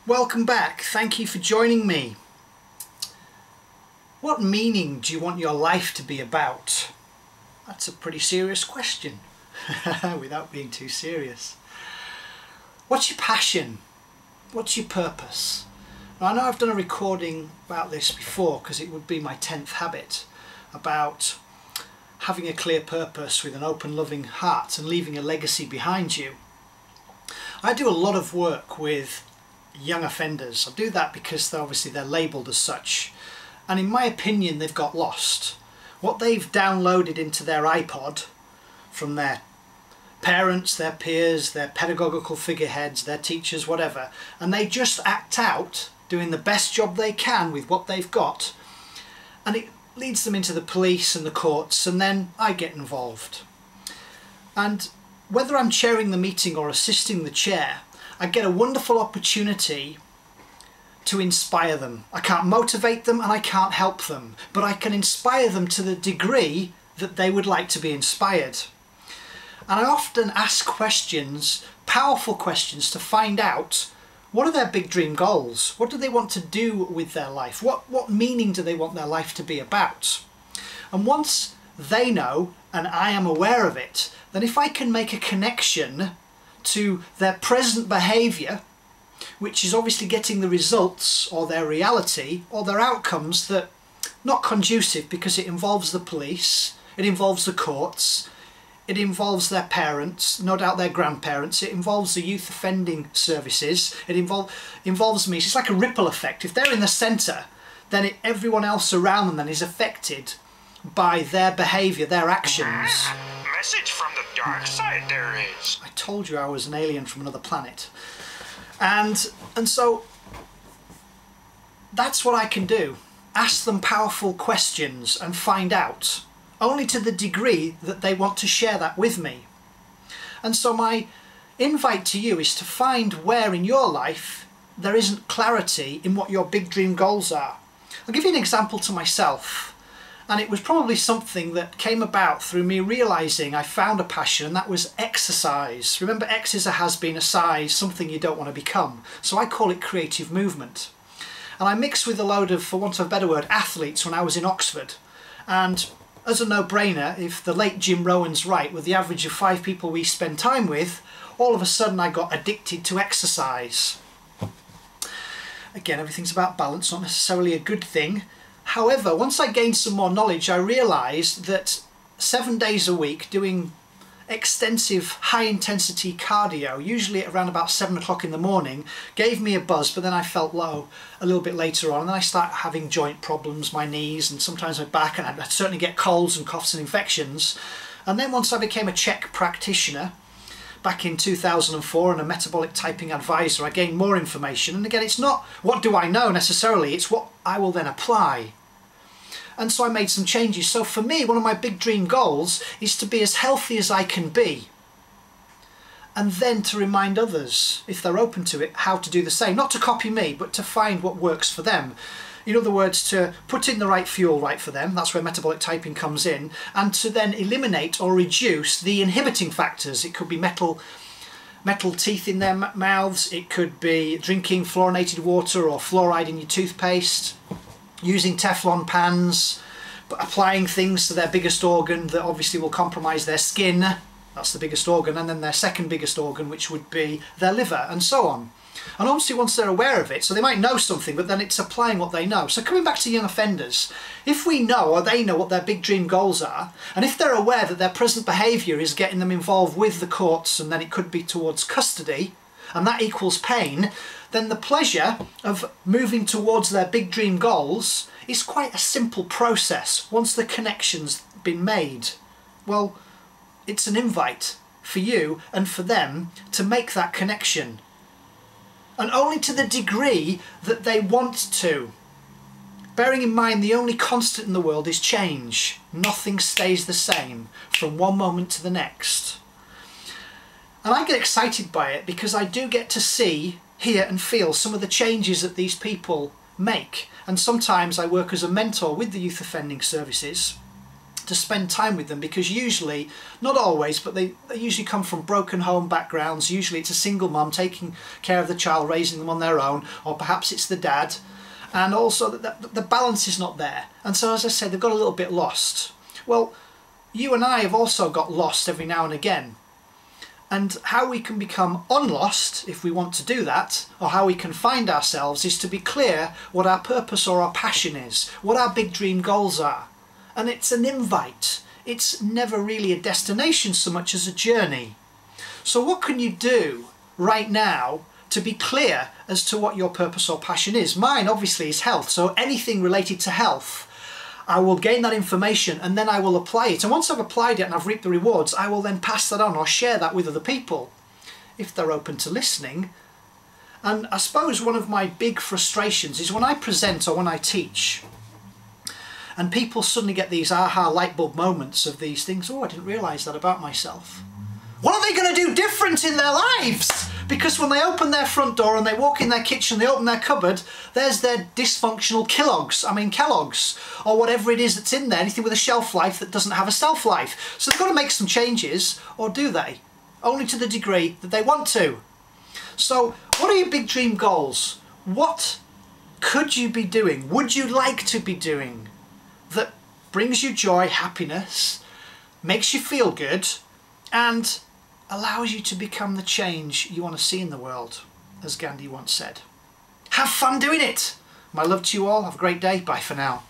Welcome back. Thank you for joining me. What meaning do you want your life to be about? That's a pretty serious question, without being too serious. What's your passion? What's your purpose? Now, I know I've done a recording about this before because it would be my 10th habit, about having a clear purpose with an open, loving heart and leaving a legacy behind you. I do a lot of work with young offenders. I do that because they're labelled as such, and in my opinion they've got lost. What they've downloaded into their iPod from their parents, their peers, their pedagogical figureheads, their teachers, whatever, and they just act out doing the best job they can with what they've got, and it leads them into the police and the courts, and then I get involved. And whether I'm chairing the meeting or assisting the chair, I get a wonderful opportunity to inspire them. I can't motivate them and I can't help them, but I can inspire them to the degree that they would like to be inspired. And I often ask questions, powerful questions, to find out what are their big dream goals? What do they want to do with their life? What meaning do they want their life to be about? And once they know and I am aware of it, then if I can make a connection to their present behaviour, which is obviously getting the results or their reality or their outcomes that not conducive, because it involves the police, it involves the courts, it involves their parents, no doubt their grandparents, it involves the youth offending services, it involves me. It's like a ripple effect. If they're in the centre, then everyone else around them then is affected by their behaviour, their actions. Message from the dark side there is. I told you I was an alien from another planet. And so that's what I can do. Ask them powerful questions and find out, only to the degree that they want to share that with me. And so my invite to you is to find where in your life there isn't clarity in what your big dream goals are. I'll give you an example to myself. And it was probably something that came about through me realising I found a passion, and that was exercise. Remember, X is a has-been, a size, something you don't want to become. So I call it creative movement. And I mixed with a load of, for want of a better word, athletes when I was in Oxford. And as a no-brainer, if the late Jim Rowan's right, with the average of 5 people we spend time with, all of a sudden I got addicted to exercise. Again, everything's about balance, not necessarily a good thing. However, once I gained some more knowledge, I realised that 7 days a week doing extensive high-intensity cardio, usually at around about 7 o'clock in the morning, gave me a buzz, but then I felt low a little bit later on, and then I started having joint problems, my knees and sometimes my back, and I'd certainly get colds and coughs and infections. And then once I became a Czech practitioner back in 2004 and a metabolic typing advisor, I gained more information. And again, it's not what do I know necessarily, it's what I will then apply. And so I made some changes. So for me, one of my big dream goals is to be as healthy as I can be, and then to remind others, if they're open to it, how to do the same. Not to copy me, but to find what works for them. In other words, to put in the right fuel right for them, that's where metabolic typing comes in, and to then eliminate or reduce the inhibiting factors. It could be metal teeth in their mouths, it could be drinking fluorinated water or fluoride in your toothpaste, using Teflon pans, but applying things to their biggest organ that obviously will compromise their skin, that's the biggest organ, and then their second biggest organ, which would be their liver, and so on. And obviously once they're aware of it, so they might know something, but then it's applying what they know. So coming back to young offenders, if we know or they know what their big dream goals are, and if they're aware that their present behaviour is getting them involved with the courts, and then it could be towards custody, and that equals pain, then the pleasure of moving towards their big dream goals is quite a simple process once the connection's been made. Well, it's an invite for you and for them to make that connection. And only to the degree that they want to. Bearing in mind the only constant in the world is change. Nothing stays the same from one moment to the next. And I get excited by it because I do get to see, hear and feel some of the changes that these people make. And sometimes I work as a mentor with the youth offending services. to spend time with them, because usually, not always, but they usually come from broken home backgrounds. Usually it's a single mum taking care of the child, raising them on their own, or perhaps it's the dad, and also the balance is not there. And so, as I said, they've got a little bit lost. Well, you and I have also got lost every now and again. And how we can become unlost, if we want to do that, or how we can find ourselves, is to be clear what our purpose or our passion is, what our big dream goals are. And it's an invite. It's never really a destination so much as a journey. So what can you do right now to be clear as to what your purpose or passion is? Mine obviously is health, so anything related to health, I will gain that information and then I will apply it. And once I've applied it and I've reaped the rewards, I will then pass that on or share that with other people, if they're open to listening. And I suppose one of my big frustrations is when I present or when I teach, and people suddenly get these aha light bulb moments of these things. Oh, I didn't realise that about myself. What are they going to do different in their lives? Because when they open their front door and they walk in their kitchen, they open their cupboard, there's their dysfunctional Kellogg's, or whatever it is that's in there, anything with a shelf life that doesn't have a shelf life. So they've got to make some changes, or do they? Only to the degree that they want to. So what are your big dream goals? What could you be doing? Would you like to be doing that brings you joy, happiness, makes you feel good, and allows you to become the change you want to see in the world, as Gandhi once said. Have fun doing it! My love to you all. Have a great day. Bye for now.